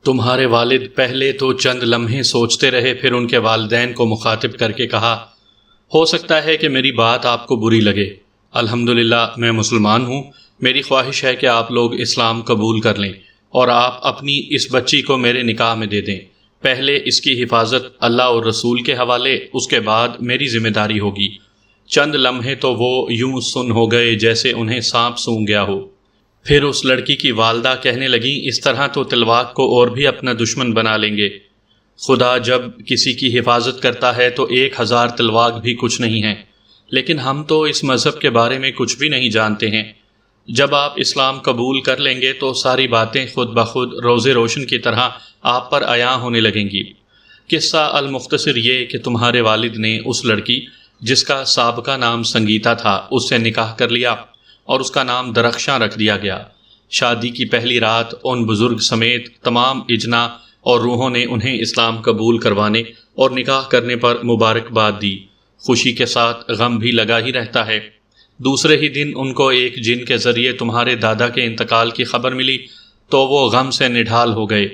تمہارے والد پہلے تو چند لمحے سوچتے رہے، پھر ان کے والدین کو مخاطب کر کے کہا، ہو سکتا ہے کہ میری بات آپ کو بری لگے، الحمدللہ میں مسلمان ہوں، میری خواہش ہے کہ آپ لوگ اسلام قبول کر لیں اور آپ اپنی اس بچی کو میرے نکاح میں دے دیں۔ پہلے اس کی حفاظت اللہ اور رسول کے حوالے، اس کے بعد میری ذمہ داری ہوگی۔ چند لمحے تو وہ یوں سن ہو گئے جیسے انہیں سانپ سونگھ گیا ہو۔ پھر اس لڑکی کی والدہ کہنے لگیں، اس طرح تو تلواق کو اور بھی اپنا دشمن بنا لیں گے۔ خدا جب کسی کی حفاظت کرتا ہے تو 1000 تلواق بھی کچھ نہیں ہے، لیکن ہم تو اس مذہب کے بارے میں کچھ بھی نہیں جانتے ہیں۔ جب آپ اسلام قبول کر لیں گے تو ساری باتیں خود بخود روز روشن کی طرح آپ پر عیاں ہونے لگیں گی۔ قصہ المختصر یہ کہ تمہارے والد نے اس لڑکی جس کا سابقہ نام سنگیتا تھا اس سے نکاح کر لیا اور اس کا نام درخشاں رکھ دیا گیا۔ شادی کی پہلی رات ان بزرگ سمیت تمام اجنا اور روحوں نے انہیں اسلام قبول کروانے اور نکاح کرنے پر مبارکباد دی۔ خوشی کے ساتھ غم بھی لگا ہی رہتا ہے۔ دوسرے ہی دن ان کو ایک جن کے ذریعے تمہارے دادا کے انتقال کی خبر ملی تو وہ غم سے نڈھال ہو گئے۔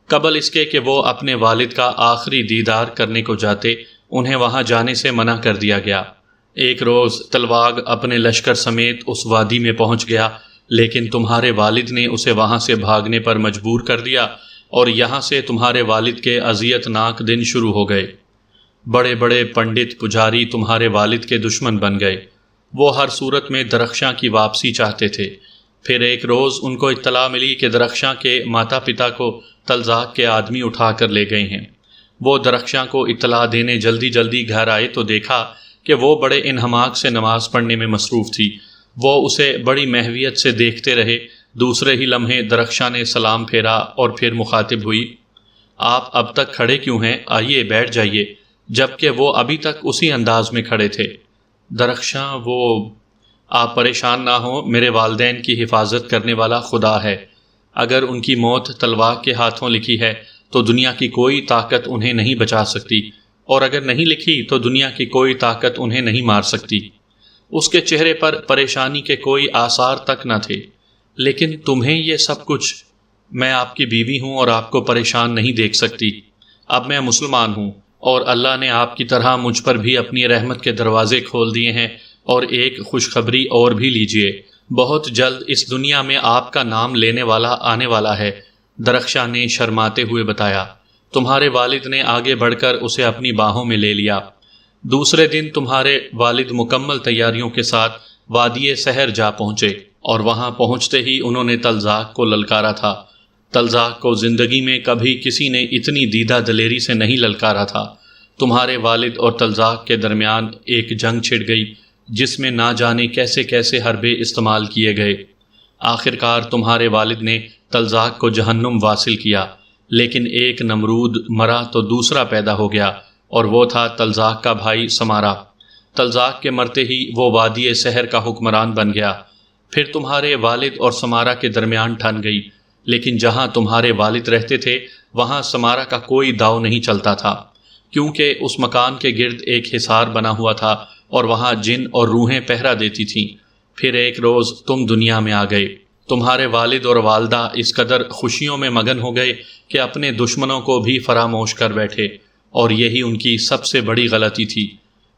قبل اس کے کہ وہ اپنے والد کا آخری دیدار کرنے کو جاتے، انہیں وہاں جانے سے منع کر دیا گیا۔ ایک روز تلواگ اپنے لشکر سمیت اس وادی میں پہنچ گیا، لیکن تمہارے والد نے اسے وہاں سے بھاگنے پر مجبور کر دیا اور یہاں سے تمہارے والد کے اذیت ناک دن شروع ہو گئے۔ بڑے بڑے پنڈت پجاری تمہارے والد کے دشمن بن گئے۔ وہ ہر صورت میں درخشاں کی واپسی چاہتے تھے۔ پھر ایک روز ان کو اطلاع ملی کہ درخشاں کے ماتا پتا کو تلزاق کے آدمی اٹھا کر لے گئے ہیں۔ وہ درخشاں کو اطلاع دینے جلدی جلدی گھر آئے تو دیکھا کہ وہ بڑے انہماک سے نماز پڑھنے میں مصروف تھی۔ وہ اسے بڑی محویت سے دیکھتے رہے۔ دوسرے ہی لمحے درخشاں نے سلام پھیرا اور پھر مخاطب ہوئی، آپ اب تک کھڑے کیوں ہیں؟ آئیے بیٹھ جائیے، جبکہ وہ ابھی تک اسی انداز میں کھڑے تھے۔ درخشاں آپ پریشان نہ ہوں، میرے والدین کی حفاظت کرنے والا خدا ہے۔ اگر ان کی موت تلواق کے ہاتھوں لکھی ہے تو دنیا کی کوئی طاقت انہیں نہیں بچا سکتی، اور اگر نہیں لکھی تو دنیا کی کوئی طاقت انہیں نہیں مار سکتی۔ اس کے چہرے پر پریشانی کے کوئی آثار تک نہ تھے۔ لیکن تمہیں یہ سب کچھ، میں آپ کی بیوی ہوں اور آپ کو پریشان نہیں دیکھ سکتی۔ اب میں مسلمان ہوں اور اللہ نے آپ کی طرح مجھ پر بھی اپنی رحمت کے دروازے کھول دیے ہیں، اور ایک خوشخبری اور بھی لیجئے، بہت جلد اس دنیا میں آپ کا نام لینے والا آنے والا ہے۔ درخشاں نے شرماتے ہوئے بتایا۔ تمہارے والد نے آگے بڑھ کر اسے اپنی باہوں میں لے لیا۔ دوسرے دن تمہارے والد مکمل تیاریوں کے ساتھ وادی سحر جا پہنچے، اور وہاں پہنچتے ہی انہوں نے تلزاق کو للکارا تھا۔ تلزاق کو زندگی میں کبھی کسی نے اتنی دیدہ دلیری سے نہیں للکارا تھا۔ تمہارے والد اور تلزاق کے درمیان ایک جنگ چھڑ گئی جس میں نہ جانے کیسے کیسے حربے استعمال کیے گئے۔ آخرکار تمہارے والد نے تلزاق کو جہنم واصل کیا، لیکن ایک نمرود مرا تو دوسرا پیدا ہو گیا، اور وہ تھا تلزاق کا بھائی سمارا۔ تلزاق کے مرتے ہی وہ وادی سحر کا حکمران بن گیا۔ پھر تمہارے والد اور سمارا کے درمیان ٹھن گئی، لیکن جہاں تمہارے والد رہتے تھے وہاں سمارا کا کوئی داؤ نہیں چلتا تھا، کیونکہ اس مکان کے گرد ایک حصار بنا ہوا تھا اور وہاں جن اور روحیں پہرا دیتی تھیں۔ پھر ایک روز تم دنیا میں آ گئے۔ تمہارے والد اور والدہ اس قدر خوشیوں میں مگن ہو گئے کہ اپنے دشمنوں کو بھی فراموش کر بیٹھے، اور یہی ان کی سب سے بڑی غلطی تھی۔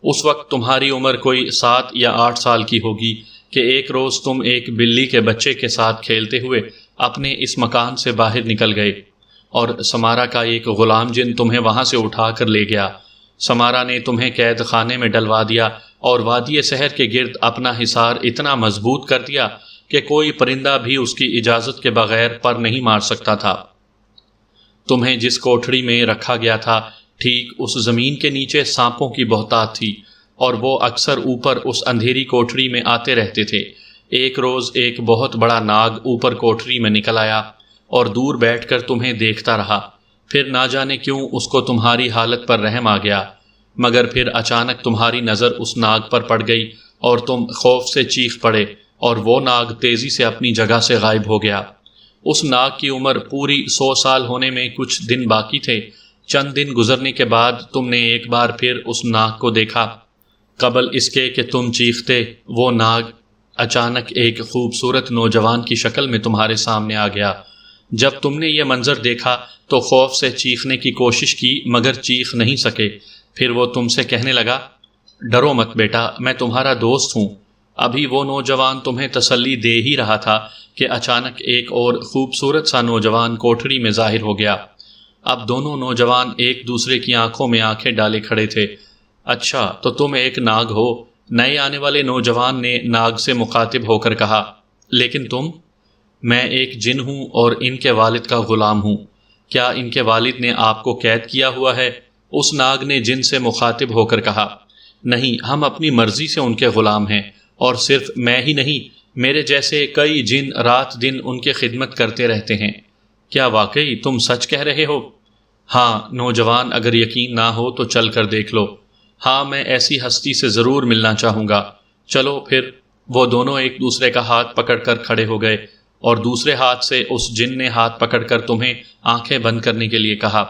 اس وقت تمہاری عمر کوئی 7 یا 8 سال کی ہوگی کہ ایک روز تم ایک بلی کے بچے کے ساتھ کھیلتے ہوئے اپنے اس مکان سے باہر نکل گئے، اور سمارا کا ایک غلام جن تمہیں وہاں سے اٹھا کر لے گیا۔ سمارا نے تمہیں قید خانے میں ڈلوا دیا اور وادی سحر کے گرد اپنا حصار اتنا مضبوط کر دیا کہ کوئی پرندہ بھی اس کی اجازت کے بغیر پر نہیں مار سکتا تھا۔ تمہیں جس کوٹھڑی میں رکھا گیا تھا، ٹھیک اس زمین کے نیچے سانپوں کی بہتات تھی، اور وہ اکثر اوپر اس اندھیری کوٹھڑی میں آتے رہتے تھے۔ ایک روز ایک بہت بڑا ناگ اوپر کوٹھڑی میں نکل آیا اور دور بیٹھ کر تمہیں دیکھتا رہا۔ پھر نہ جانے کیوں اس کو تمہاری حالت پر رحم آ گیا، مگر پھر اچانک تمہاری نظر اس ناگ پر پڑ گئی اور تم خوف سے چیخ پڑے، اور وہ ناگ تیزی سے اپنی جگہ سے غائب ہو گیا۔ اس ناگ کی عمر پوری 100 سال ہونے میں کچھ دن باقی تھے۔ چند دن گزرنے کے بعد تم نے ایک بار پھر اس ناگ کو دیکھا۔ قبل اس کے کہ تم چیختے، وہ ناگ اچانک ایک خوبصورت نوجوان کی شکل میں تمہارے سامنے آ گیا۔ جب تم نے یہ منظر دیکھا تو خوف سے چیخنے کی کوشش کی مگر چیخ نہیں سکے۔ پھر وہ تم سے کہنے لگا، ڈرو مت بیٹا، میں تمہارا دوست ہوں۔ ابھی وہ نوجوان تمہیں تسلی دے ہی رہا تھا کہ اچانک ایک اور خوبصورت سا نوجوان کوٹھڑی میں ظاہر ہو گیا۔ اب دونوں نوجوان ایک دوسرے کی آنکھوں میں آنکھیں ڈالے کھڑے تھے۔ اچھا تو تم ایک ناگ ہو؟ نئے آنے والے نوجوان نے ناگ سے مخاطب ہو کر کہا۔ لیکن تم؟ میں ایک جن ہوں اور ان کے والد کا غلام ہوں۔ کیا ان کے والد نے آپ کو قید کیا ہوا ہے؟ اس ناگ نے جن سے مخاطب ہو کر کہا۔ نہیں، ہم اپنی مرضی سے ان کے غلام ہیں، اور صرف میں ہی نہیں، میرے جیسے کئی جن رات دن ان کے خدمت کرتے رہتے ہیں۔ کیا واقعی تم سچ کہہ رہے ہو؟ ہاں نوجوان، اگر یقین نہ ہو تو چل کر دیکھ لو۔ ہاں، میں ایسی ہستی سے ضرور ملنا چاہوں گا۔ چلو پھر۔ وہ دونوں ایک دوسرے کا ہاتھ پکڑ کر کھڑے ہو گئے اور دوسرے ہاتھ سے اس جن نے ہاتھ پکڑ کر تمہیں آنکھیں بند کرنے کے لیے کہا۔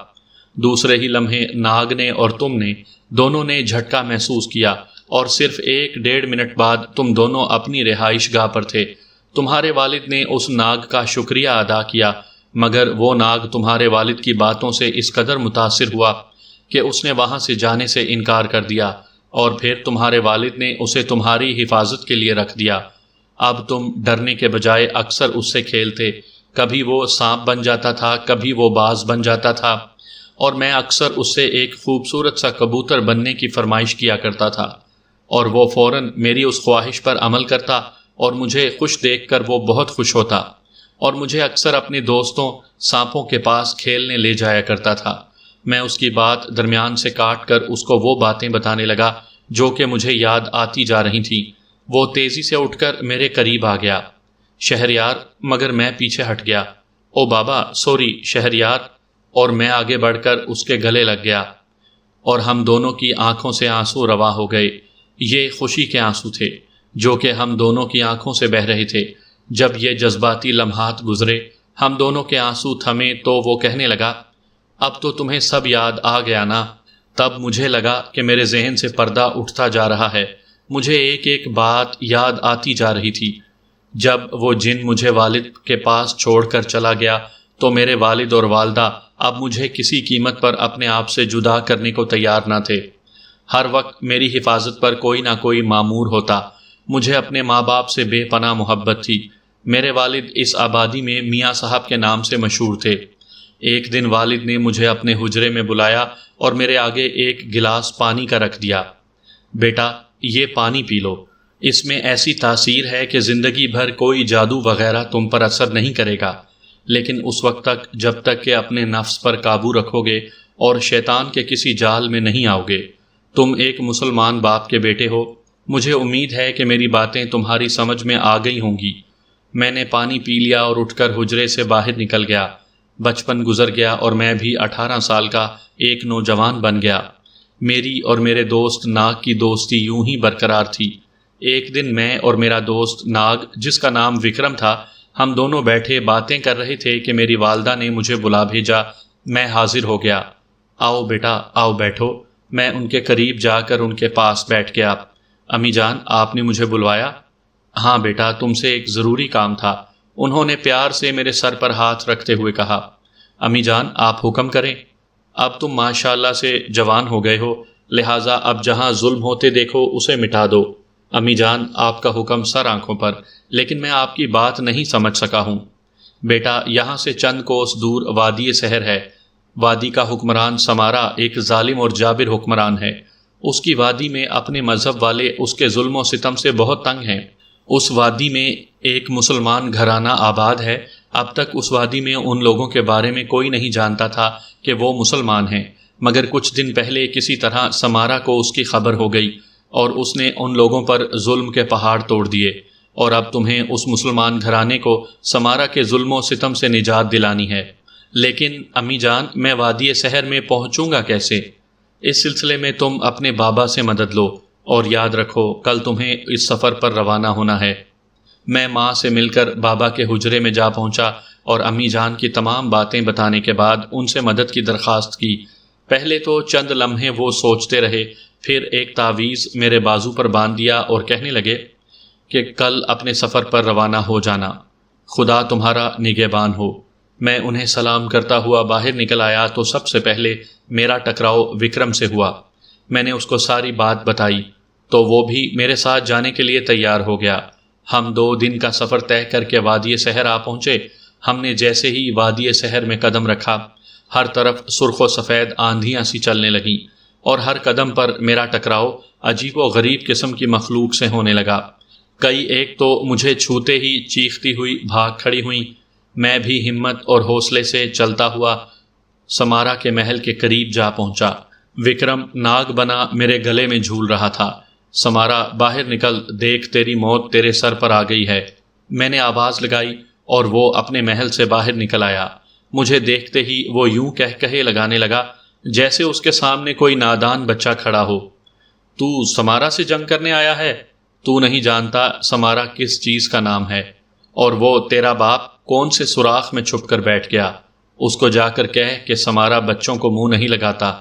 دوسرے ہی لمحے ناگ نے اور تم نے دونوں نے جھٹکا محسوس کیا، اور صرف 1-1.5 منٹ بعد تم دونوں اپنی رہائش گاہ پر تھے۔ تمہارے والد نے اس ناگ کا شکریہ ادا کیا، مگر وہ ناگ تمہارے والد کی باتوں سے اس قدر متاثر ہوا کہ اس نے وہاں سے جانے سے انکار کر دیا، اور پھر تمہارے والد نے اسے تمہاری حفاظت کے لیے رکھ دیا۔ اب تم ڈرنے کے بجائے اکثر اس سے کھیلتے، کبھی وہ سانپ بن جاتا تھا، کبھی وہ باز بن جاتا تھا، اور میں اکثر اس سے ایک خوبصورت سا کبوتر بننے کی فرمائش کیا کرتا تھا، اور وہ فوراً میری اس خواہش پر عمل کرتا، اور مجھے خوش دیکھ کر وہ بہت خوش ہوتا، اور مجھے اکثر اپنے دوستوں سانپوں کے پاس کھیلنے لے جایا کرتا تھا۔ میں اس کی بات درمیان سے کاٹ کر اس کو وہ باتیں بتانے لگا جو کہ مجھے یاد آتی جا رہی تھیں۔ وہ تیزی سے اٹھ کر میرے قریب آ گیا۔ شہریار، مگر میں پیچھے ہٹ گیا۔ او بابا، سوری شہریار، اور میں آگے بڑھ کر اس کے گلے لگ گیا، اور ہم دونوں کی آنکھوں سے آنسو رواں ہو گئے۔ یہ خوشی کے آنسو تھے جو کہ ہم دونوں کی آنکھوں سے بہہ رہے تھے۔ جب یہ جذباتی لمحات گزرے، ہم دونوں کے آنسو تھمے تو وہ کہنے لگا، اب تو تمہیں سب یاد آ گیا نا؟ تب مجھے لگا کہ میرے ذہن سے پردہ اٹھتا جا رہا ہے۔ مجھے ایک ایک بات یاد آتی جا رہی تھی۔ جب وہ جن مجھے والد کے پاس چھوڑ کر چلا گیا تو میرے والد اور والدہ اب مجھے کسی قیمت پر اپنے آپ سے جدا کرنے کو تیار نہ تھے۔ ہر وقت میری حفاظت پر کوئی نہ کوئی مامور ہوتا۔ مجھے اپنے ماں باپ سے بے پناہ محبت تھی۔ میرے والد اس آبادی میں میاں صاحب کے نام سے مشہور تھے۔ ایک دن والد نے مجھے اپنے حجرے میں بلایا اور میرے آگے ایک گلاس پانی کا رکھ دیا۔ بیٹا، یہ پانی پی لو، اس میں ایسی تاثیر ہے کہ زندگی بھر کوئی جادو وغیرہ تم پر اثر نہیں کرے گا، لیکن اس وقت تک جب تک کہ اپنے نفس پر قابو رکھو گے اور شیطان کے کسی جال میں نہیں آؤ گے۔ تم ایک مسلمان باپ کے بیٹے ہو۔ مجھے امید ہے کہ میری باتیں تمہاری سمجھ میں آ گئی ہوں گی۔ میں نے پانی پی لیا اور اٹھ کر حجرے سے باہر نکل گیا۔ بچپن گزر گیا اور میں بھی 18 سال کا ایک نوجوان بن گیا۔ میری اور میرے دوست ناگ کی دوستی یوں ہی برقرار تھی۔ ایک دن میں اور میرا دوست ناگ، جس کا نام وکرم تھا، ہم دونوں بیٹھے باتیں کر رہے تھے کہ میری والدہ نے مجھے بلا بھیجا۔ میں حاضر ہو گیا۔ آؤ بیٹا، آؤ بیٹھو۔ میں ان کے قریب جا کر ان کے پاس بیٹھ گیا۔ امی جان، آپ نے مجھے بلوایا؟ ہاں بیٹا، تم سے ایک ضروری کام تھا، انہوں نے پیار سے میرے سر پر ہاتھ رکھتے ہوئے کہا۔ امی جان، آپ حکم کریں۔ اب تم ماشاءاللہ سے جوان ہو گئے ہو، لہٰذا اب جہاں ظلم ہوتے دیکھو اسے مٹا دو۔ امی جان، آپ کا حکم سر آنکھوں پر، لیکن میں آپ کی بات نہیں سمجھ سکا ہوں۔ بیٹا، یہاں سے چند کوس دور وادی سحر ہے۔ وادی کا حکمران سمارا ایک ظالم اور جابر حکمران ہے۔ اس کی وادی میں اپنے مذہب والے اس کے ظلم و ستم سے بہت تنگ ہیں۔ اس وادی میں ایک مسلمان گھرانہ آباد ہے۔ اب تک اس وادی میں ان لوگوں کے بارے میں کوئی نہیں جانتا تھا کہ وہ مسلمان ہیں، مگر کچھ دن پہلے کسی طرح سمارا کو اس کی خبر ہو گئی اور اس نے ان لوگوں پر ظلم کے پہاڑ توڑ دیے، اور اب تمہیں اس مسلمان گھرانے کو سمارا کے ظلم و ستم سے نجات دلانی ہے۔ لیکن امی جان، میں وادی سحر میں پہنچوں گا کیسے؟ اس سلسلے میں تم اپنے بابا سے مدد لو، اور یاد رکھو کل تمہیں اس سفر پر روانہ ہونا ہے۔ میں ماں سے مل کر بابا کے حجرے میں جا پہنچا اور امی جان کی تمام باتیں بتانے کے بعد ان سے مدد کی درخواست کی۔ پہلے تو چند لمحے وہ سوچتے رہے، پھر ایک تعویذ میرے بازو پر باندھ دیا اور کہنے لگے کہ کل اپنے سفر پر روانہ ہو جانا، خدا تمہارا نگہبان ہو۔ میں انہیں سلام کرتا ہوا باہر نکل آیا تو سب سے پہلے میرا ٹکراؤ وکرم سے ہوا۔ میں نے اس کو ساری بات بتائی تو وہ بھی میرے ساتھ جانے کے لیے تیار ہو گیا۔ ہم 2 دن کا سفر طے کر کے وادی سحر آ پہنچے۔ ہم نے جیسے ہی وادی سحر میں قدم رکھا، ہر طرف سرخ و سفید آندھیاں سی چلنے لگیں اور ہر قدم پر میرا ٹکراؤ عجیب و غریب قسم کی مخلوق سے ہونے لگا۔ کئی ایک تو مجھے چھوتے ہی چیختی ہوئی بھاگ کھڑی ہوئیں۔ میں بھی ہمت اور حوصلے سے چلتا ہوا سمارا کے محل کے قریب جا پہنچا۔ وکرم ناگ بنا میرے گلے میں جھول رہا تھا۔ سمارا باہر نکل، دیکھ تیری موت تیرے سر پر آ گئی ہے۔ میں نے آواز لگائی اور وہ اپنے محل سے باہر نکل آیا۔ مجھے دیکھتے ہی وہ یوں کہے لگانے لگا جیسے اس کے سامنے کوئی نادان بچہ کھڑا ہو۔ تو سمارا سے جنگ کرنے آیا ہے؟ تو نہیں جانتا سمارا کس چیز کا نام ہے، اور وہ تیرا باپ کون سے سوراخ میں چھپ کر بیٹھ گیا۔ اس کو جا کر کہہ کہ سمارا بچوں کو منہ نہیں لگاتا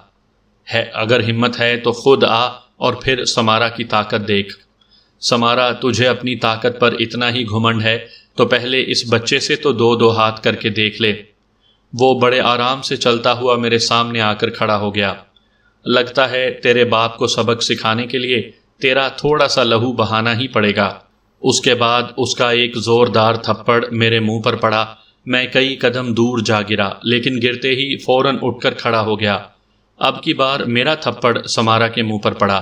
ہے۔ اگر ہمت ہے تو خود آ اور پھر سمارا کی طاقت دیکھ۔ سمارا تجھے اپنی طاقت پر اتنا ہی گھمنڈ ہے تو پہلے اس بچے سے تو 2 ہاتھ کر کے دیکھ لے۔ وہ بڑے آرام سے چلتا ہوا میرے سامنے آ کر کھڑا ہو گیا۔ لگتا ہے تیرے باپ کو سبق سکھانے کے لیے تیرا تھوڑا سا لہو بہانا ہی پڑے گا۔ اس کے بعد اس کا ایک زوردار تھپڑ میرے منہ پر پڑا۔ میں کئی قدم دور جا گرا، لیکن گرتے ہی فوراً اٹھ کر کھڑا ہو گیا۔ اب کی بار میرا تھپڑ سمارا کے منہ پر پڑا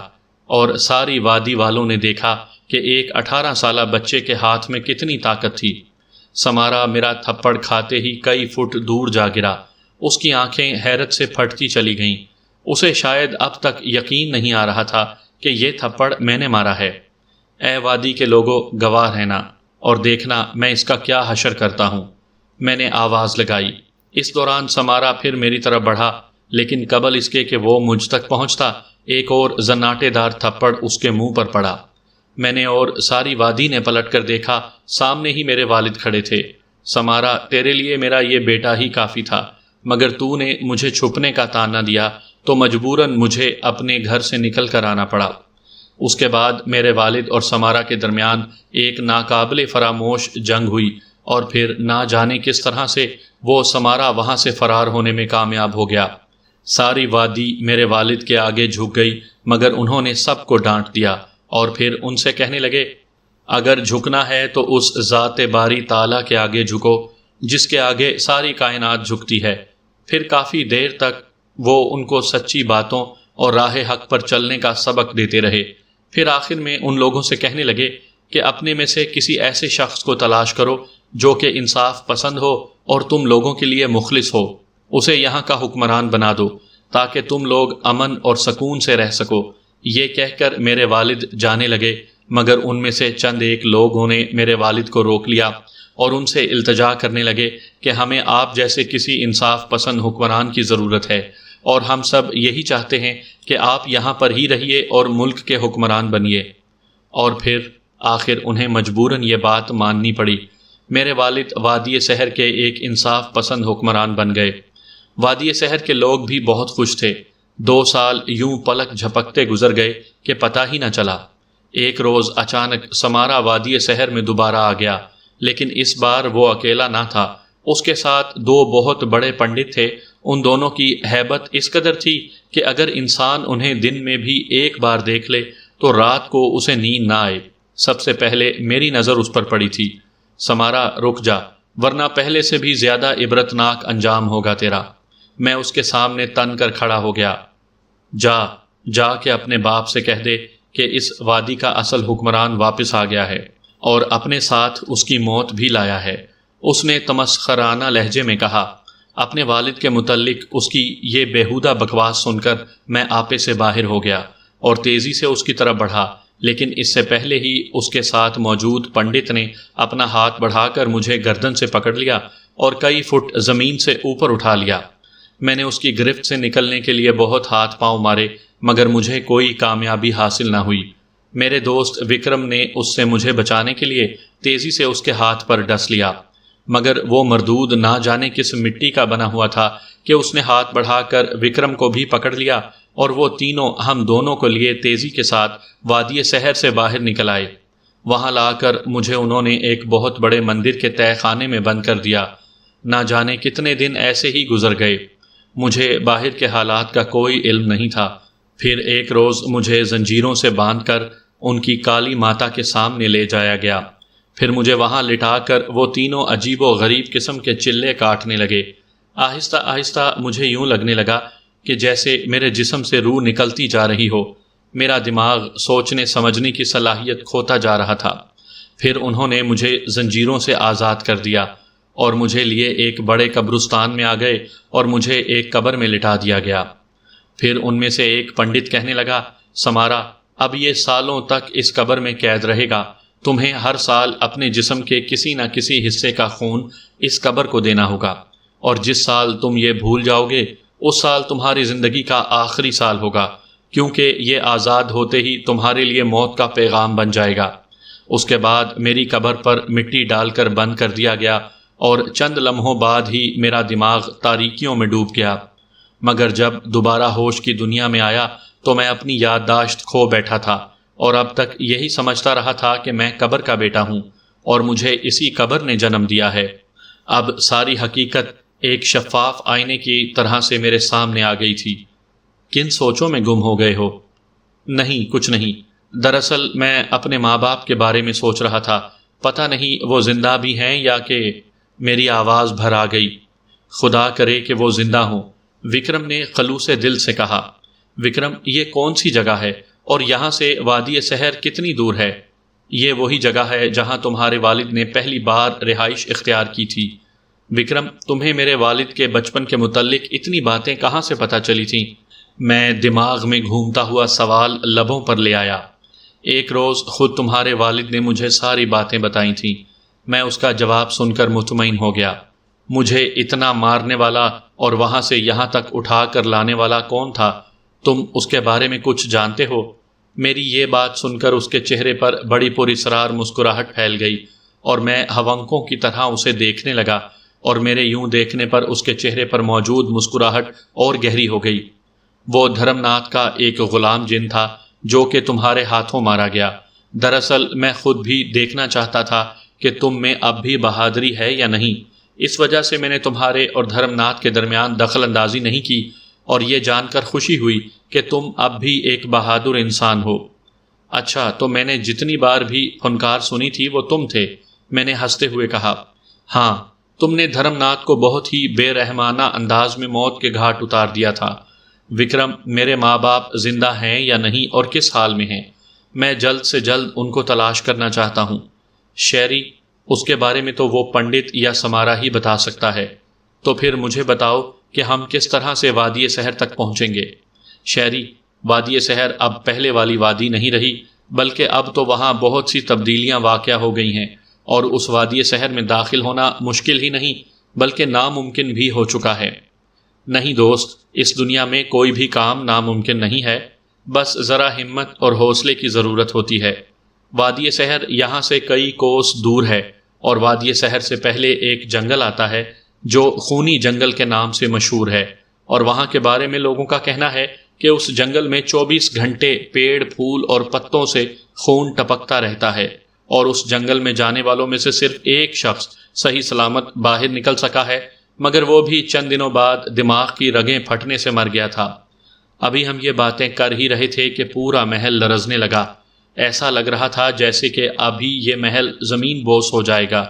اور ساری وادی والوں نے دیکھا کہ ایک 18 سالہ بچے کے ہاتھ میں کتنی طاقت تھی۔ سمارا میرا تھپڑ کھاتے ہی کئی فٹ دور جا گرا۔ اس کی آنکھیں حیرت سے پھٹتی چلی گئیں۔ اسے شاید اب تک یقین نہیں آ رہا تھا کہ یہ تھپڑ میں نے مارا ہے۔ اے وادی کے لوگوں، گواہ رہنا اور دیکھنا میں اس کا کیا حشر کرتا ہوں۔ میں نے آواز لگائی۔ اس دوران سمارا پھر میری طرف بڑھا، لیکن قبل اس کے کہ وہ مجھ تک پہنچتا ایک اور زناٹے دار تھپڑ اس کے منہ پر پڑا۔ میں نے اور ساری وادی نے پلٹ کر دیکھا، سامنے ہی میرے والد کھڑے تھے۔ سمارا، تیرے لیے میرا یہ بیٹا ہی کافی تھا، مگر تو نے مجھے چھپنے کا طعنہ دیا تو مجبوراً مجھے اپنے گھر سے نکل کر آنا پڑا۔ اس کے بعد میرے والد اور سمارا کے درمیان ایک ناقابل فراموش جنگ ہوئی، اور پھر نہ جانے کس طرح سے وہ سمارا وہاں سے فرار ہونے میں کامیاب ہو گیا۔ ساری وادی میرے والد کے آگے جھک گئی، مگر انہوں نے سب کو ڈانٹ دیا اور پھر ان سے کہنے لگے، اگر جھکنا ہے تو اس ذات باری تعالیٰ کے آگے جھکو جس کے آگے ساری کائنات جھکتی ہے۔ پھر کافی دیر تک وہ ان کو سچی باتوں اور راہ حق پر چلنے کا سبق دیتے رہے۔ پھر آخر میں ان لوگوں سے کہنے لگے کہ اپنے میں سے کسی ایسے شخص کو تلاش کرو جو کہ انصاف پسند ہو اور تم لوگوں کے لیے مخلص ہو، اسے یہاں کا حکمران بنا دو تاکہ تم لوگ امن اور سکون سے رہ سکو۔ یہ کہہ کر میرے والد جانے لگے، مگر ان میں سے چند ایک لوگوں نے میرے والد کو روک لیا اور ان سے التجا کرنے لگے کہ ہمیں آپ جیسے کسی انصاف پسند حکمران کی ضرورت ہے، اور ہم سب یہی چاہتے ہیں کہ آپ یہاں پر ہی رہیے اور ملک کے حکمران بنیے۔ اور پھر آخر انہیں مجبوراً یہ بات ماننی پڑی۔ میرے والد وادی سحر کے ایک انصاف پسند حکمران بن گئے۔ وادی سحر کے لوگ بھی بہت خوش تھے۔ 2 سال یوں پلک جھپکتے گزر گئے کہ پتہ ہی نہ چلا۔ ایک روز اچانک سمارا وادی سحر میں دوبارہ آ گیا، لیکن اس بار وہ اکیلا نہ تھا۔ اس کے ساتھ 2 بہت بڑے پنڈت تھے۔ ان دونوں کی ہیبت اس قدر تھی کہ اگر انسان انہیں دن میں بھی ایک بار دیکھ لے تو رات کو اسے نیند نہ آئے۔ سب سے پہلے میری نظر اس پر پڑی تھی۔ سمارا، رک جا، ورنہ پہلے سے بھی زیادہ عبرتناک انجام ہوگا تیرا۔ میں اس کے سامنے تن کر کھڑا ہو گیا۔ جا کے اپنے باپ سے کہہ دے کہ اس وادی کا اصل حکمران واپس آ گیا ہے اور اپنے ساتھ اس کی موت بھی لایا ہے۔ اس نے تمسخرانہ لہجے میں کہا۔ اپنے والد کے متعلق اس کی یہ بیہودہ بکواس سن کر میں آپے سے باہر ہو گیا اور تیزی سے اس کی طرف بڑھا، لیکن اس سے پہلے ہی اس کے ساتھ موجود پنڈت نے اپنا ہاتھ بڑھا کر مجھے گردن سے پکڑ لیا اور کئی فٹ زمین سے اوپر اٹھا لیا۔ میں نے اس کی گرفت سے نکلنے کے لیے بہت ہاتھ پاؤں مارے، مگر مجھے کوئی کامیابی حاصل نہ ہوئی۔ میرے دوست وکرم نے اس سے مجھے بچانے کے لیے تیزی سے اس کے ہاتھ پر ڈس لیا، مگر وہ مردود نہ جانے کس مٹی کا بنا ہوا تھا کہ اس نے ہاتھ بڑھا کر وکرم کو بھی پکڑ لیا، اور وہ تینوں ہم دونوں کو لیے تیزی کے ساتھ وادی سحر سے باہر نکل آئے۔ وہاں لا کر مجھے انہوں نے ایک بہت بڑے مندر کے تہہ خانے میں بند کر دیا۔ نہ جانے کتنے دن ایسے ہی گزر گئے، مجھے باہر کے حالات کا کوئی علم نہیں تھا۔ پھر ایک روز مجھے زنجیروں سے باندھ کر ان کی کالی ماتا کے سامنے لے جایا گیا۔ پھر مجھے وہاں لٹا کر وہ تینوں عجیب و غریب قسم کے چلے کاٹنے لگے۔ آہستہ آہستہ مجھے یوں لگنے لگا کہ جیسے میرے جسم سے روح نکلتی جا رہی ہو۔ میرا دماغ سوچنے سمجھنے کی صلاحیت کھوتا جا رہا تھا۔ پھر انہوں نے مجھے زنجیروں سے آزاد کر دیا اور مجھے لیے ایک بڑے قبرستان میں آ گئے اور مجھے ایک قبر میں لٹا دیا گیا۔ پھر ان میں سے ایک پنڈت کہنے لگا، سمارا، اب یہ سالوں تک اس قبر میں قید رہے گا۔ تمہیں ہر سال اپنے جسم کے کسی نہ کسی حصے کا خون اس قبر کو دینا ہوگا، اور جس سال تم یہ بھول جاؤ گے اس سال تمہاری زندگی کا آخری سال ہوگا، کیونکہ یہ آزاد ہوتے ہی تمہارے لیے موت کا پیغام بن جائے گا۔ اس کے بعد میری قبر پر مٹی ڈال کر بند کر دیا گیا اور چند لمحوں بعد ہی میرا دماغ تاریکیوں میں ڈوب گیا۔ مگر جب دوبارہ ہوش کی دنیا میں آیا تو میں اپنی یادداشت کھو بیٹھا تھا اور اب تک یہی سمجھتا رہا تھا کہ میں قبر کا بیٹا ہوں اور مجھے اسی قبر نے جنم دیا ہے۔ اب ساری حقیقت ایک شفاف آئینے کی طرح سے میرے سامنے آ گئی تھی۔ کن سوچوں میں گم ہو گئے ہو؟ نہیں، کچھ نہیں۔ دراصل میں اپنے ماں باپ کے بارے میں سوچ رہا تھا، پتہ نہیں وہ زندہ بھی ہیں یا کہ… میری آواز بھر آ گئی۔ خدا کرے کہ وہ زندہ ہوں، وکرم نے خلوص دل سے کہا۔ وکرم، یہ کون سی جگہ ہے اور یہاں سے وادی سحر کتنی دور ہے؟ یہ وہی جگہ ہے جہاں تمہارے والد نے پہلی بار رہائش اختیار کی تھی۔ وکرم، تمہیں میرے والد کے بچپن کے متعلق اتنی باتیں کہاں سے پتہ چلی تھیں؟ میں دماغ میں گھومتا ہوا سوال لبوں پر لے آیا۔ ایک روز خود تمہارے والد نے مجھے ساری باتیں بتائی تھیں۔ میں اس کا جواب سن کر مطمئن ہو گیا۔ مجھے اتنا مارنے والا اور وہاں سے یہاں تک اٹھا کر لانے والا کون تھا؟ تم اس کے بارے میں کچھ جانتے ہو؟ میری یہ بات سن کر اس کے چہرے پر بڑی پراسرار مسکراہٹ پھیل گئی اور میں ہونکوں کی طرح اسے دیکھنے لگا، اور میرے یوں دیکھنے پر اس کے چہرے پر موجود مسکراہٹ اور گہری ہو گئی۔ وہ دھرم ناتھ کا ایک غلام جن تھا جو کہ تمہارے ہاتھوں مارا گیا۔ دراصل میں خود بھی دیکھنا چاہتا تھا کہ تم میں اب بھی بہادری ہے یا نہیں، اس وجہ سے میں نے تمہارے اور دھرم ناتھ کے درمیان دخل اندازی نہیں کی، اور یہ جان کر خوشی ہوئی کہ تم اب بھی ایک بہادر انسان ہو۔ اچھا، تو میں نے جتنی بار بھی پھنکار سنی تھی وہ تم تھے، میں نے ہنستے ہوئے کہا۔ ہاں، تم نے دھرم ناتھ کو بہت ہی بے رحمانہ انداز میں موت کے گھاٹ اتار دیا تھا۔ وکرم، میرے ماں باپ زندہ ہیں یا نہیں اور کس حال میں ہیں؟ میں جلد سے جلد ان کو تلاش کرنا چاہتا ہوں۔ شیری، اس کے بارے میں تو وہ پنڈت یا سمارا ہی بتا سکتا ہے۔ تو پھر مجھے بتاؤ کہ ہم کس طرح سے وادی سحر تک پہنچیں گے؟ شیری، وادی سحر اب پہلے والی وادی نہیں رہی، بلکہ اب تو وہاں بہت سی تبدیلیاں واقع ہو گئی ہیں، اور اس وادی سحر میں داخل ہونا مشکل ہی نہیں بلکہ ناممکن بھی ہو چکا ہے۔ نہیں دوست، اس دنیا میں کوئی بھی کام ناممکن نہیں ہے، بس ذرا ہمت اور حوصلے کی ضرورت ہوتی ہے۔ وادی سحر یہاں سے کئی کوس دور ہے، اور وادی سحر سے پہلے ایک جنگل آتا ہے جو خونی جنگل کے نام سے مشہور ہے، اور وہاں کے بارے میں لوگوں کا کہنا ہے کہ اس جنگل میں 24 گھنٹے پیڑ، پھول اور پتوں سے خون ٹپکتا رہتا ہے، اور اس جنگل میں جانے والوں میں سے صرف ایک شخص صحیح سلامت باہر نکل سکا ہے، مگر وہ بھی چند دنوں بعد دماغ کی رگیں پھٹنے سے مر گیا تھا۔ ابھی ہم یہ باتیں کر ہی رہے تھے کہ پورا محل لرزنے لگا۔ ایسا لگ رہا تھا جیسے کہ ابھی یہ محل زمین بوس ہو جائے گا۔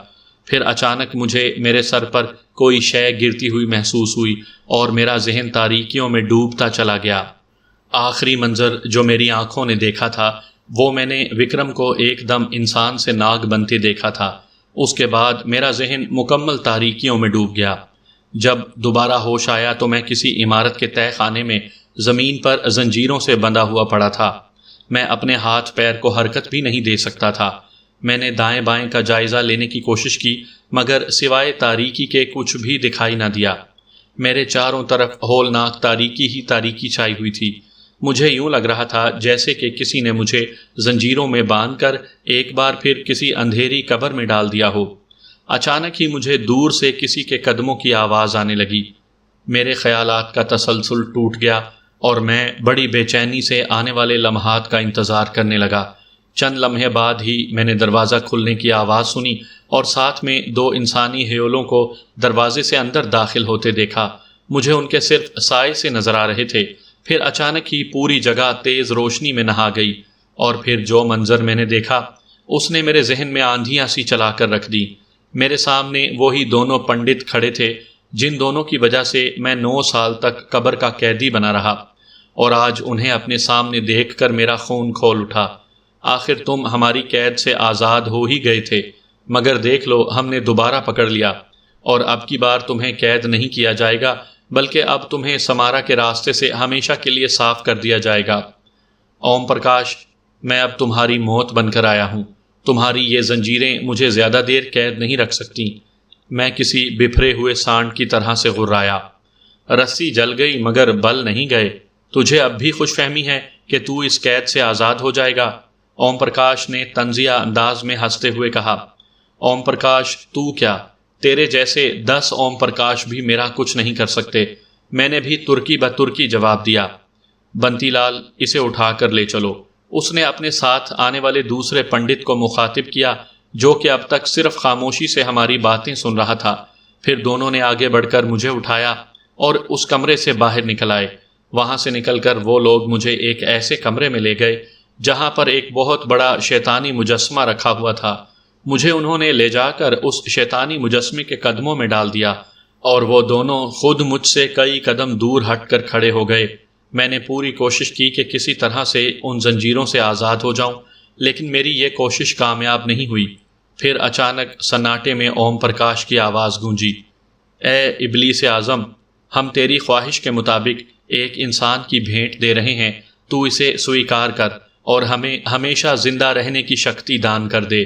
پھر اچانک مجھے میرے سر پر کوئی شے گرتی ہوئی محسوس ہوئی اور میرا ذہن تاریکیوں میں ڈوبتا چلا گیا۔ آخری منظر جو میری آنکھوں نے دیکھا تھا وہ میں نے وکرم کو ایک دم انسان سے ناگ بنتے دیکھا تھا۔ اس کے بعد میرا ذہن مکمل تاریکیوں میں ڈوب گیا۔ جب دوبارہ ہوش آیا تو میں کسی عمارت کے تہہ خانے میں زمین پر زنجیروں سے بندھا ہوا پڑا تھا۔ میں اپنے ہاتھ پیر کو حرکت بھی نہیں دے سکتا تھا۔ میں نے دائیں بائیں کا جائزہ لینے کی کوشش کی، مگر سوائے تاریکی کے کچھ بھی دکھائی نہ دیا۔ میرے چاروں طرف ہولناک تاریکی ہی تاریکی چھائی ہوئی تھی۔ مجھے یوں لگ رہا تھا جیسے کہ کسی نے مجھے زنجیروں میں باندھ کر ایک بار پھر کسی اندھیری قبر میں ڈال دیا ہو۔ اچانک ہی مجھے دور سے کسی کے قدموں کی آواز آنے لگی۔ میرے خیالات کا تسلسل ٹوٹ گیا اور میں بڑی بے چینی سے آنے والے لمحات کا انتظار کرنے لگا۔ چند لمحے بعد ہی میں نے دروازہ کھلنے کی آواز سنی اور ساتھ میں 2 انسانی ہیولوں کو دروازے سے اندر داخل ہوتے دیکھا۔ مجھے ان کے صرف سائے سے نظر آ رہے تھے۔ پھر اچانک ہی پوری جگہ تیز روشنی میں نہا گئی، اور پھر جو منظر میں نے دیکھا اس نے میرے ذہن میں آندھیاں سی چلا کر رکھ دی۔ میرے سامنے وہی دونوں پنڈت کھڑے تھے جن دونوں کی وجہ سے میں 9 سال تک قبر کا قیدی بنا رہا، اور آج انہیں اپنے سامنے دیکھ کر میرا خون کھول اٹھا۔ آخر تم ہماری قید سے آزاد ہو ہی گئے تھے، مگر دیکھ لو ہم نے دوبارہ پکڑ لیا، اور اب کی بار تمہیں قید نہیں کیا جائے گا، بلکہ اب تمہیں سمارا کے راستے سے ہمیشہ کے لیے صاف کر دیا جائے گا۔ اوم پرکاش، میں اب تمہاری موت بن کر آیا ہوں۔ تمہاری یہ زنجیریں مجھے زیادہ دیر قید نہیں رکھ سکتی۔ میں کسی بپھرے ہوئے سانڈ کی طرح سے غرایا۔ رسی جل گئی مگر بل نہیں گئے۔ تجھے اب بھی خوش فہمی ہے کہ تو اس قید سے آزاد ہو جائے گا؟ اوم پرکاش نے طنزیہ انداز میں ہنستے ہوئے کہا۔ اوم پرکاش، تو کیا، تیرے جیسے 10 اوم پرکاش بھی میرا کچھ نہیں کر سکتے، میں نے بھی ترکی بترکی جواب دیا۔ بنتی لال، اسے اٹھا کر لے چلو۔ اس نے اپنے ساتھ آنے والے دوسرے پنڈت کو مخاطب کیا جو کہ اب تک صرف خاموشی سے ہماری باتیں سن رہا تھا۔ پھر دونوں نے آگے بڑھ کر مجھے اٹھایا اور اس کمرے سے باہر نکل آئے۔ وہاں سے نکل کر وہ لوگ مجھے ایک ایسے کمرے میں لے گئے جہاں پر ایک بہت بڑا شیطانی مجسمہ رکھا ہوا تھا۔ مجھے انہوں نے لے جا کر اس شیطانی مجسمے کے قدموں میں ڈال دیا، اور وہ دونوں خود مجھ سے کئی قدم دور ہٹ کر کھڑے ہو گئے۔ میں نے پوری کوشش کی کہ کسی طرح سے ان زنجیروں سے آزاد ہو جاؤں، لیکن میری یہ کوشش کامیاب نہیں ہوئی۔ پھر اچانک سناٹے میں اوم پرکاش کی آواز گونجی، اے ابلیس اعظم، ہم تیری خواہش کے مطابق ایک انسان کی بھیٹ دے رہے ہیں، تو اسے سویکار کر اور ہمیں ہمیشہ زندہ رہنے کی شکتی دان کر دے۔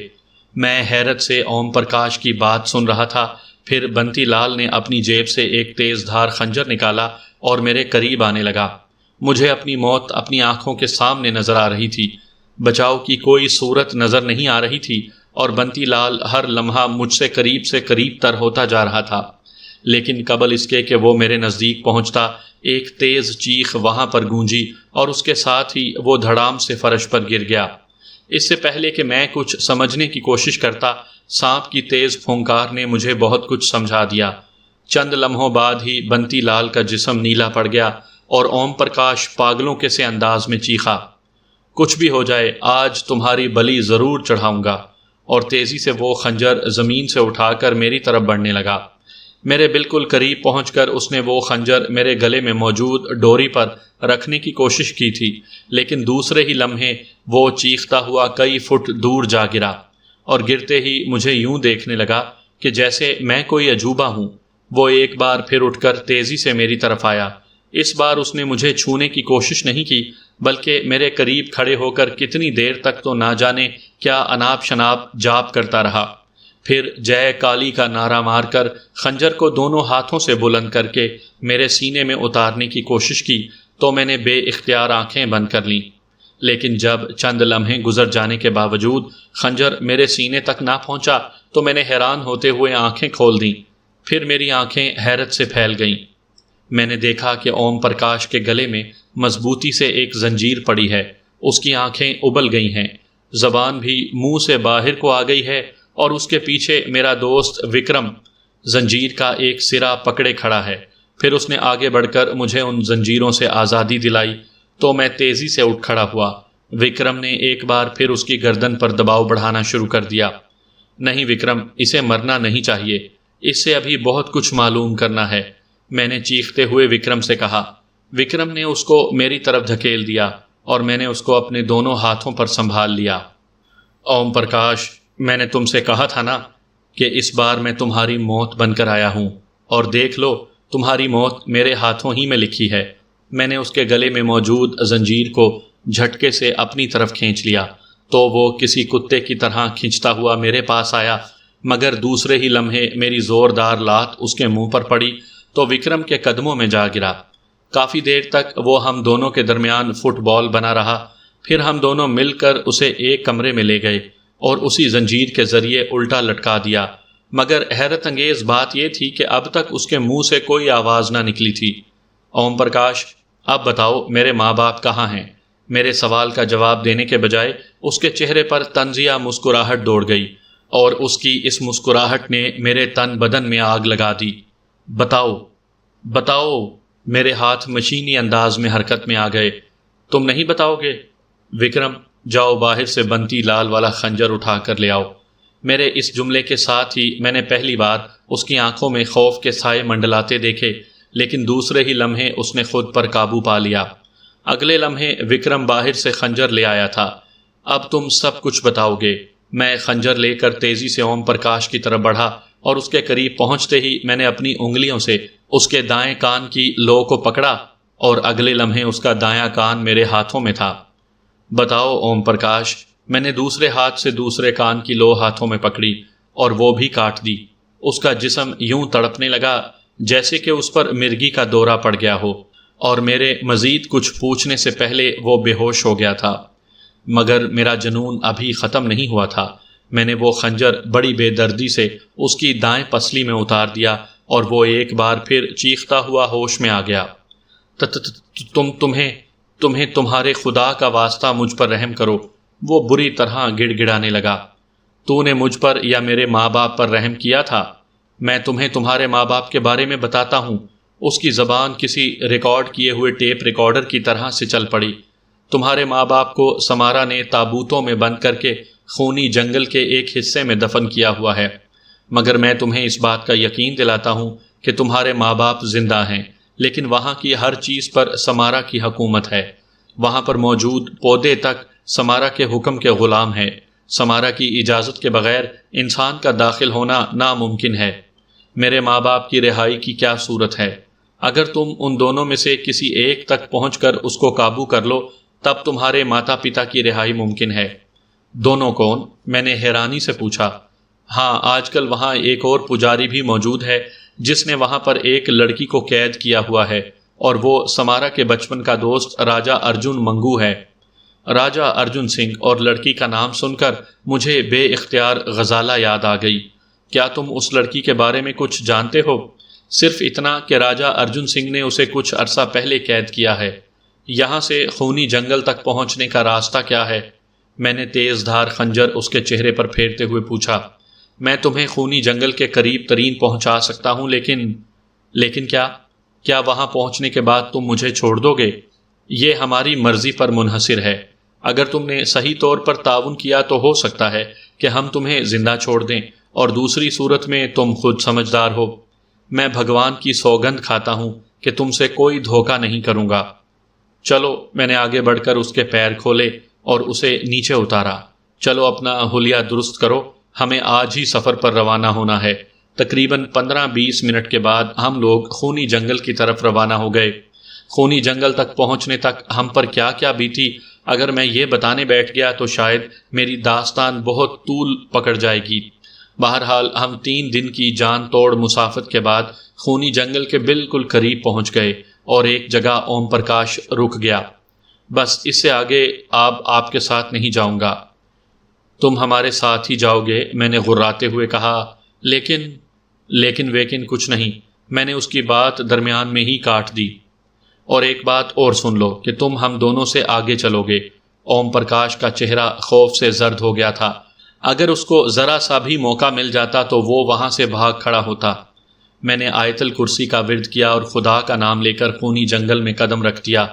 میں حیرت سے اوم پرکاش کی بات سن رہا تھا۔ پھر بنتی لال نے اپنی جیب سے ایک تیز دھار خنجر نکالا اور میرے قریب آنے لگا۔ مجھے اپنی موت اپنی آنکھوں کے سامنے نظر آ رہی تھی، بچاؤ کی کوئی صورت نظر نہیں آ رہی تھی، اور بنتی لال ہر لمحہ مجھ سے قریب تر ہوتا جا رہا تھا۔ لیکن قبل اس کے کہ وہ میرے نزدیک پہنچتا، ایک تیز چیخ وہاں پر گونجی اور اس کے ساتھ ہی وہ دھڑام سے فرش پر گر گیا۔ اس سے پہلے کہ میں کچھ سمجھنے کی کوشش کرتا، سانپ کی تیز پھونکار نے مجھے بہت کچھ سمجھا دیا۔ چند لمحوں بعد ہی بنتی لال کا جسم نیلا پڑ گیا اور اوم پرکاش پاگلوں کے سے انداز میں چیخا، کچھ بھی ہو جائے آج تمہاری بلی ضرور چڑھاؤں گا، اور تیزی سے وہ خنجر زمین سے اٹھا کر میری طرف بڑھنے لگا۔ میرے بالکل قریب پہنچ کر اس نے وہ خنجر میرے گلے میں موجود ڈوری پر رکھنے کی کوشش کی تھی، لیکن دوسرے ہی لمحے وہ چیختا ہوا کئی فٹ دور جا گرا، اور گرتے ہی مجھے یوں دیکھنے لگا کہ جیسے میں کوئی عجوبہ ہوں۔ وہ ایک بار پھر اٹھ کر تیزی سے میری طرف آیا۔ اس بار اس نے مجھے چھونے کی کوشش نہیں کی، بلکہ میرے قریب کھڑے ہو کر کتنی دیر تک تو نہ جانے کیا اناپ شناپ جاپ کرتا رہا۔ پھر جے کالی کا نعرہ مار کر خنجر کو دونوں ہاتھوں سے بلند کر کے میرے سینے میں اتارنے کی کوشش کی تو میں نے بے اختیار آنکھیں بند کر لیں، لیکن جب چند لمحے گزر جانے کے باوجود خنجر میرے سینے تک نہ پہنچا تو میں نے حیران ہوتے ہوئے آنکھیں کھول دیں۔ پھر میری آنکھیں حیرت سے پھیل گئیں۔ میں نے دیکھا کہ اوم پرکاش کے گلے میں مضبوطی سے ایک زنجیر پڑی ہے، اس کی آنکھیں ابل گئی ہیں، زبان بھی منہ سے باہر کو آ گئی ہے، اور اس کے پیچھے میرا دوست وکرم زنجیر کا ایک سرا پکڑے کھڑا ہے۔ پھر اس نے آگے بڑھ کر مجھے ان زنجیروں سے آزادی دلائی تو میں تیزی سے اٹھ کھڑا ہوا۔ وکرم نے ایک بار پھر اس کی گردن پر دباؤ بڑھانا شروع کر دیا۔ نہیں وکرم، اسے مرنا نہیں چاہیے، اس سے ابھی بہت کچھ معلوم کرنا ہے، میں نے چیختے ہوئے وکرم سے کہا۔ وکرم نے اس کو میری طرف دھکیل دیا اور میں نے اس کو اپنے دونوں ہاتھوں پر سنبھال لیا۔ اوم پرکاش، میں نے تم سے کہا تھا نا کہ اس بار میں تمہاری موت بن کر آیا ہوں، اور دیکھ لو تمہاری موت میرے ہاتھوں ہی میں لکھی ہے۔ میں نے اس کے گلے میں موجود زنجیر کو جھٹکے سے اپنی طرف کھینچ لیا تو وہ کسی کتے کی طرح کھنچتا ہوا میرے پاس آیا، مگر دوسرے ہی لمحے میری زوردار لات اس کے منہ پر پڑی تو وکرم کے قدموں میں جا گرا۔ کافی دیر تک وہ ہم دونوں کے درمیان فٹ بال بنا رہا۔ پھر ہم دونوں مل کر اسے ایک کمرے میں لے گئے اور اسی زنجیر کے ذریعے الٹا لٹکا دیا، مگر حیرت انگیز بات یہ تھی کہ اب تک اس کے منہ سے کوئی آواز نہ نکلی تھی۔ اوم پرکاش، اب بتاؤ میرے ماں باپ کہاں ہیں؟ میرے سوال کا جواب دینے کے بجائے اس کے چہرے پر طنزیہ مسکراہٹ دوڑ گئی اور اس کی اس مسکراہٹ نے میرے تن بدن میں آگ لگا دی۔ بتاؤ بتاؤ، میرے ہاتھ مشینی انداز میں حرکت میں آ گئے۔ تم نہیں بتاؤ گے؟ وکرم، جاؤ باہر سے بنتی لال والا خنجر اٹھا کر لے آؤ۔ میرے اس جملے کے ساتھ ہی میں نے پہلی بار اس کی آنکھوں میں خوف کے سائے منڈلاتے دیکھے، لیکن دوسرے ہی لمحے اس نے خود پر قابو پا لیا۔ اگلے لمحے وکرم باہر سے خنجر لے آیا تھا۔ اب تم سب کچھ بتاؤ گے۔ میں خنجر لے کر تیزی سے اوم پرکاش کی طرف بڑھا اور اس کے قریب پہنچتے ہی میں نے اپنی انگلیوں سے اس کے دائیں کان کی لو کو پکڑا اور اگلے لمحے اس کا دایاں کان میرے ہاتھوں میں تھا۔ بتاؤ اوم پرکاش۔ میں نے دوسرے ہاتھ سے دوسرے کان کی لو ہاتھوں میں پکڑی اور وہ بھی کاٹ دی۔ اس کا جسم یوں تڑپنے لگا جیسے کہ اس پر مرگی کا دورہ پڑ گیا ہو، اور میرے مزید کچھ پوچھنے سے پہلے وہ بے ہوش ہو گیا تھا۔ مگر میرا جنون ابھی ختم نہیں ہوا تھا۔ میں نے وہ خنجر بڑی بے دردی سے اس کی دائیں پسلی میں اتار دیا اور وہ ایک بار پھر چیختا ہوا ہوش میں آ گیا۔ تمہیں تمہارے خدا کا واسطہ مجھ پر رحم کرو، وہ بری طرح گڑ گڑانے لگا۔ تو نے مجھ پر یا میرے ماں باپ پر رحم کیا تھا؟ میں تمہیں تمہارے ماں باپ کے بارے میں بتاتا ہوں۔ اس کی زبان کسی ریکارڈ کیے ہوئے ٹیپ ریکارڈر کی طرح سے چل پڑی۔ تمہارے ماں باپ کو سمارا نے تابوتوں میں بند کر کے خونی جنگل کے ایک حصے میں دفن کیا ہوا ہے، مگر میں تمہیں اس بات کا یقین دلاتا ہوں کہ تمہارے ماں باپ زندہ ہیں، لیکن وہاں کی ہر چیز پر سمارا کی حکومت ہے۔ وہاں پر موجود پودے تک سمارا کے حکم کے غلام ہے۔ سمارا کی اجازت کے بغیر انسان کا داخل ہونا ناممکن ہے۔ میرے ماں باپ کی رہائی کی کیا صورت ہے؟ اگر تم ان دونوں میں سے کسی ایک تک پہنچ کر اس کو قابو کر لو تب تمہارے ماتا پتا کی رہائی ممکن ہے۔ دونوں کون؟ میں نے حیرانی سے پوچھا۔ ہاں، آج کل وہاں ایک اور پجاری بھی موجود ہے جس نے وہاں پر ایک لڑکی کو قید کیا ہوا ہے، اور وہ سمارا کے بچپن کا دوست راجا ارجن منگو ہے۔ راجا ارجن سنگھ اور لڑکی کا نام سن کر مجھے بے اختیار غزالہ یاد آ گئی۔ کیا تم اس لڑکی کے بارے میں کچھ جانتے ہو؟ صرف اتنا کہ راجا ارجن سنگھ نے اسے کچھ عرصہ پہلے قید کیا ہے۔ یہاں سے خونی جنگل تک پہنچنے کا راستہ کیا ہے؟ میں نے تیز دھار خنجر اس کے چہرے پر پھیرتے ہوئے پوچھا۔ میں تمہیں خونی جنگل کے قریب ترین پہنچا سکتا ہوں، لیکن کیا وہاں پہنچنے کے بعد تم مجھے چھوڑ دو گے؟ یہ ہماری مرضی پر منحصر ہے۔ اگر تم نے صحیح طور پر تعاون کیا تو ہو سکتا ہے کہ ہم تمہیں زندہ چھوڑ دیں، اور دوسری صورت میں تم خود سمجھدار ہو۔ میں بھگوان کی سوگند کھاتا ہوں کہ تم سے کوئی دھوکہ نہیں کروں گا۔ چلو، میں نے آگے بڑھ کر اس کے پیر کھولے اور اسے نیچے اتارا۔ چلو اپنا حلیہ درست کرو، ہمیں آج ہی سفر پر روانہ ہونا ہے۔ تقریباً 15-20 منٹ کے بعد ہم لوگ خونی جنگل کی طرف روانہ ہو گئے۔ خونی جنگل تک پہنچنے تک ہم پر کیا کیا بیتی، اگر میں یہ بتانے بیٹھ گیا تو شاید میری داستان بہت طول پکڑ جائے گی۔ بہرحال ہم 3 دن کی جان توڑ مسافت کے بعد خونی جنگل کے بالکل قریب پہنچ گئے اور ایک جگہ اوم پرکاش رک گیا۔ بس اس سے آگے آپ کے ساتھ نہیں جاؤں گا۔ تم ہمارے ساتھ ہی جاؤ گے؟ میں نے غراتے ہوئے کہا۔ لیکن کچھ نہیں، میں نے اس کی بات درمیان میں ہی کاٹ دی۔ اور ایک بات اور سن لو کہ تم ہم دونوں سے آگے چلو گے۔ اوم پرکاش کا چہرہ خوف سے زرد ہو گیا تھا۔ اگر اس کو ذرا سا بھی موقع مل جاتا تو وہ وہاں سے بھاگ کھڑا ہوتا۔ میں نے آیت الکرسی کا ورد کیا اور خدا کا نام لے کر خونی جنگل میں قدم رکھ دیا۔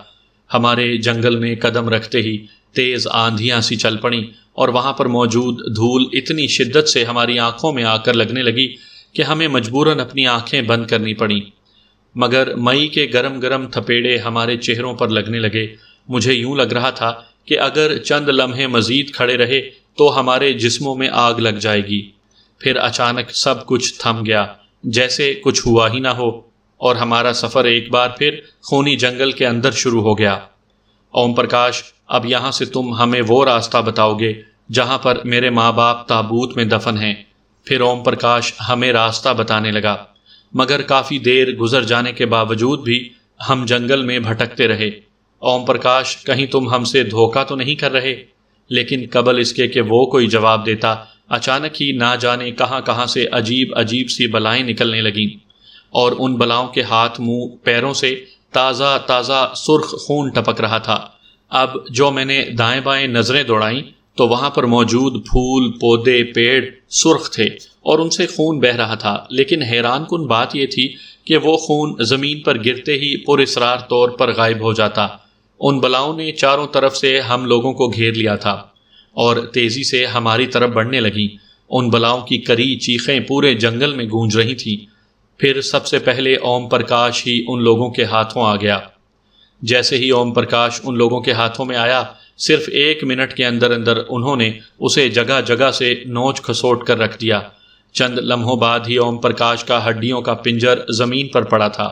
ہمارے جنگل میں قدم رکھتے ہی تیز آندھیاں سی چل پڑیں اور وہاں پر موجود دھول اتنی شدت سے ہماری آنکھوں میں آ کر لگنے لگی کہ ہمیں مجبوراً اپنی آنکھیں بند کرنی پڑیں۔ مگر مئی کے گرم گرم تھپیڑے ہمارے چہروں پر لگنے لگے۔ مجھے یوں لگ رہا تھا کہ اگر چند لمحے مزید کھڑے رہے تو ہمارے جسموں میں آگ لگ جائے گی۔ پھر اچانک سب کچھ تھم گیا، جیسے کچھ ہوا ہی نہ ہو، اور ہمارا سفر ایک بار پھر خونی جنگل کے اندر شروع ہو گیا۔ اوم پرکاش، اب یہاں سے تم ہمیں وہ راستہ بتاؤ گے جہاں پر میرے ماں باپ تابوت میں دفن ہیں۔ پھر اوم پرکاش ہمیں راستہ بتانے لگا، مگر کافی دیر گزر جانے کے باوجود بھی ہم جنگل میں بھٹکتے رہے۔ اوم پرکاش، کہیں تم ہم سے دھوکہ تو نہیں کر رہے؟ لیکن قبل اس کے کہ وہ کوئی جواب دیتا، اچانک ہی نہ جانے کہاں سے عجیب سی بلائیں نکلنے لگیں، اور ان بلاؤں کے ہاتھ، منہ، پیروں سے تازہ سرخ خون ٹپک رہا تھا۔ اب جو میں نے دائیں بائیں نظریں دوڑائیں تو وہاں پر موجود پھول، پودے، پیڑ سرخ تھے اور ان سے خون بہہ رہا تھا، لیکن حیران کن بات یہ تھی کہ وہ خون زمین پر گرتے ہی پر اسرار طور پر غائب ہو جاتا۔ ان بلاؤں نے چاروں طرف سے ہم لوگوں کو گھیر لیا تھا اور تیزی سے ہماری طرف بڑھنے لگیں۔ ان بلاؤں کی کری چیخیں پورے جنگل میں گونج رہی تھیں۔ پھر سب سے پہلے اوم پرکاش ہی ان لوگوں کے ہاتھوں آ گیا۔ جیسے ہی اوم پرکاش ان لوگوں کے ہاتھوں میں آیا، صرف 1 منٹ کے اندر اندر انہوں نے اسے جگہ جگہ سے نوچ کھسوٹ کر رکھ دیا۔ چند لمحوں بعد ہی اوم پرکاش کا ہڈیوں کا پنجر زمین پر پڑا تھا۔